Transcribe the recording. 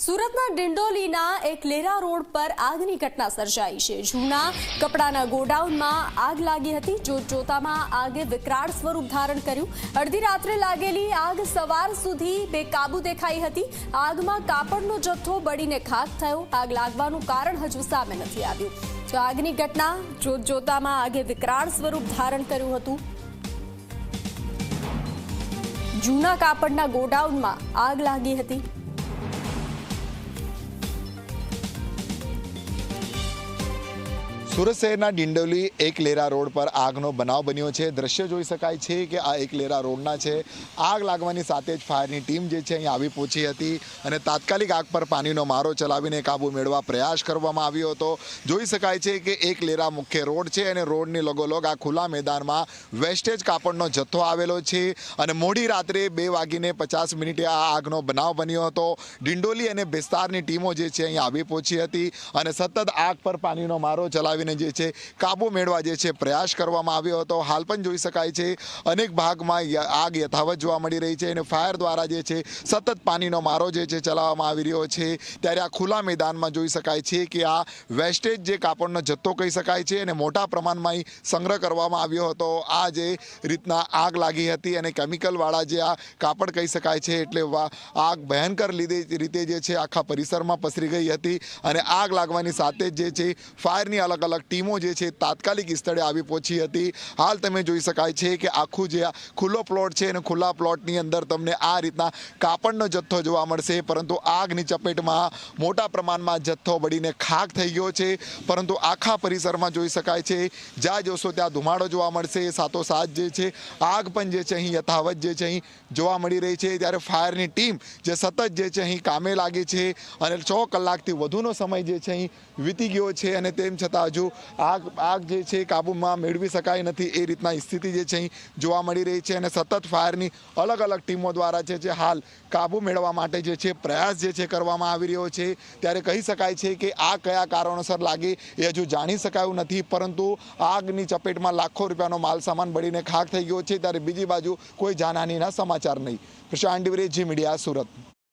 સુરતના ડિંડોલીના એકલેરા રોડ પર આગની ઘટના સર્જાઈ છે। જૂના કપડાના ગોડાઉનમાં આગ લાગી હતી। જોતજોતામાં આગે વિકરાળ સ્વરૂપ ધારણ કર્યું। અડધી રાત્રે લાગેલી આગ સવાર સુધી બેકાબુ દેખાઈ હતી। આગમાં કાપડનો જથ્થો બળીને ખાખ થયો। આગ લાગવાનું કારણ હજુ સામે નથી આવ્યું। આગની ઘટના જોતજોતામાં આગે વિકરાળ સ્વરૂપ ધારણ કર્યું હતું। જૂના કાપડના ગોડાઉનમાં આગ લાગી હતી। સુરત શહેરના ડિંડોલી એકલેરા રોડ પર આગનો બનાવ બન્યો છે। દ્રશ્ય જોઈ શકાય છે કે આ એકલેરા રોડના છે। આગ લાગવાની સાથે જ ફાયરની ટીમ જે છે અહીં આવી પહોંચી હતી અને તાત્કાલિક આગ પર પાણીનો મારો ચલાવીને કાબુ મેળવવા પ્રયાસ કરવામાં આવ્યો હતો। જોઈ શકાય છે કે એકલેરા મુખ્ય રોડ છે અને રોડની લગોલગ આ ખુલ્લા મેદાનમાં વેસ્ટેજ કાપડનો જથ્થો આવેલો છે અને મોડી રાત્રે 2:50 આ આગનો બનાવ બન્યો હતો। ડિંડોલી અને બેસ્તારની ટીમો જે છે અહીં આવી પહોંચી હતી અને સતત આગ પર પાણીનો મારો ચલાવી જે છે કાબુ મેળવવા જે છે પ્રયાસ કરવામાં આવ્યો હતો। હાલ પણ જોઈ શકાય છે અનેક ભાગમાં આગ યથાવત જોવા મળી રહી છે અને ફાયર દ્વારા જે છે સતત પાણીનો મારો જે છે ચલાવવામાં આવી રહ્યો છે। ત્યારે આ ખુલ્લા મેદાનમાં જોઈ શકાય છે કે આ વેસ્ટેજ જે કાપડનો જથ્થો કહી શકાય છે અને મોટા પ્રમાણમાં સંગ્રહ કરવામાં આવ્યો હતો। આ જે રીતના આગ લાગી હતી અને કેમિકલવાળા જે આ કાપડ કહી શકાય છે એટલે આગ ભયંકર રીતે જે છે આખા પરિસરમાં પસરી ગઈ હતી અને આગ લાગવાની સાથે જ જે છે ફાયરની અલગ અલગ ટીમો જે છે તાત્કાલિક સ્થળે આવી પહોંચી હતી। હાલ તમે જોઈ શકાય છે કે આખું જે ખુલ્લો પ્લોટ છે અને ખુલ્લા પ્લોટની અંદર તમને આ રીતના કાપડનો જથ્થો જોવા મળશે, પરંતુ આગની ચપેટમાં મોટા પ્રમાણમાં જથ્થો બળીને ખાખ થઈ ગયો છે। પરંતુ આખા પરિસરમાં જોઈ શકાય છે જ્યાં જોશો ત્યાં ધુમાડો જોવા મળશે। સાથોસાથ જે છે આગ પણ જે છે અહીં યથાવત જે છે અહીં જોવા મળી રહી છે। ત્યારે ફાયરની ટીમ જે સતત જે છે અહીં કામે લાગી છે અને 6 કલાકથી વધુનો સમય જે છે અહીં વીતી ગયો છે અને તેમ છતાં હજુ આગ જે છે કાબૂમાં મેળવી શકાય નથી એ રીતના સ્થિતિ જે છે અહીં જોવા મળી રહી છે અને સતત ફાયરની અલગ અલગ ટીમો દ્વારા જે હાલ કાબુ મેળવવા માટે જે છે પ્રયાસ જે છે કરવામાં આવી રહ્યો છે। ત્યારે કહી શકાય છે કે આ કયા કારણોસર લાગી એ હજુ જાણી શકાયું નથી, પરંતુ આગની ચપેટમાં લાખો રૂપિયાનો માલ સામાન બળીને ખાખ થઈ ગયો છે। ત્યારે બીજી બાજુ કોઈ જાનહાનિના સમાચાર નહીં। પ્રશાંત ડિવરે, જી મીડિયા, સુરત।